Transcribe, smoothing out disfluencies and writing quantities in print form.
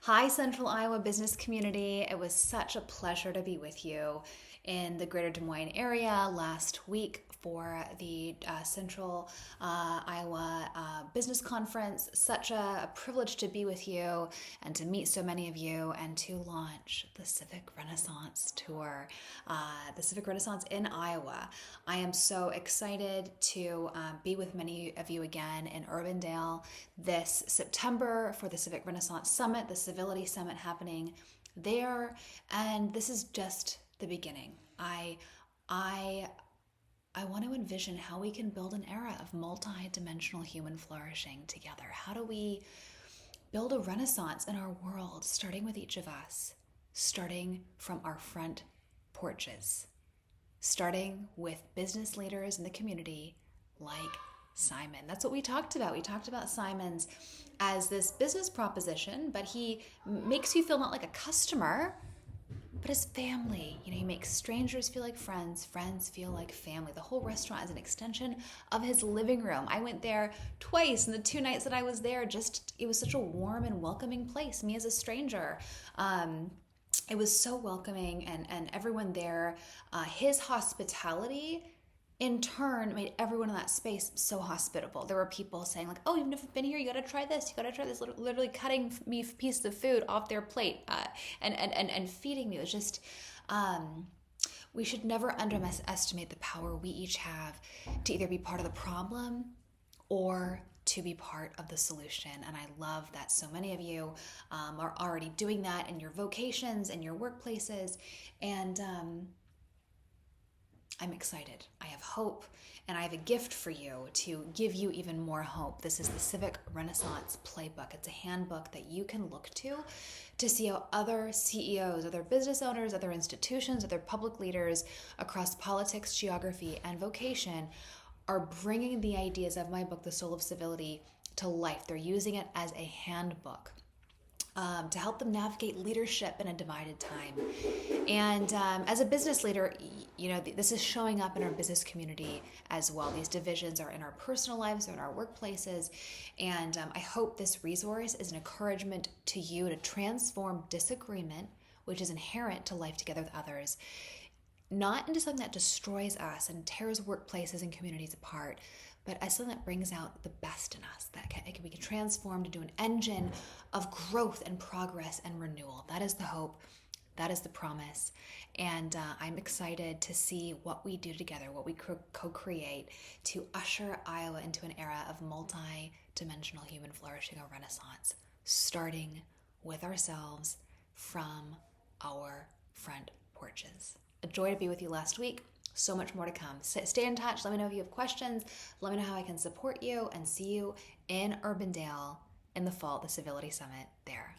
Hi, Central Iowa business community. It was such a pleasure to be with you in the greater Des Moines area last week for the Central Iowa Business Conference. Such a privilege to be with you and to meet so many of you and to launch the Civic Renaissance Tour, the Civic Renaissance in Iowa. I am so excited to be with many of you again in Urbandale this September for the Civic Renaissance Summit, the Civility Summit happening there. And this is just the beginning. I want to envision how we can build an era of multi-dimensional human flourishing together. How do we build a renaissance in our world, starting with each of us, starting from our front porches, starting with business leaders in the community like Simon. That's what we talked about. We talked about Simon's as this business proposition, but he makes you feel not like a customer, but as family. He makes strangers feel like friends, friends feel like family. The whole restaurant is an extension of his living room. I went there twice, and the 2 nights that I was there, it was such a warm and welcoming place, me as a stranger. It was so welcoming, and everyone there, his hospitality in turn made everyone in that space so hospitable. There were people saying like, "Oh, you've never been here, you gotta try this, literally cutting me pieces of food off their plate and feeding me. It was just, we should never underestimate the power we each have to either be part of the problem or to be part of the solution. And I love that so many of you are already doing that in your vocations and your workplaces. And I'm excited. I have hope, and I have a gift for you to give you even more hope. This is the Civic Renaissance Playbook. It's a handbook that you can look to see how other CEOs, other business owners, other institutions, other public leaders across politics, geography, and vocation are bringing the ideas of my book, The Soul of Civility, to life. They're using it as a handbook to help them navigate leadership in a divided time. And as a business leader, this is showing up in our business community as well. These divisions are in our personal lives, they're in our workplaces. And I hope this resource is an encouragement to you to transform disagreement, which is inherent to life together with others, not into something that destroys us and tears workplaces and communities apart, but as something that brings out the best in us, that we can transform into an engine of growth and progress and renewal. That is the hope. That is the promise. And I'm excited to see what we do together, what we co-create to usher Iowa into an era of multi-dimensional human flourishing, a renaissance, starting with ourselves from our front porches. A joy to be with you last week. So much more to come. Stay in touch. Let me know if you have questions. Let me know how I can support you, and see you in Urbandale in the fall at the Civility Summit there.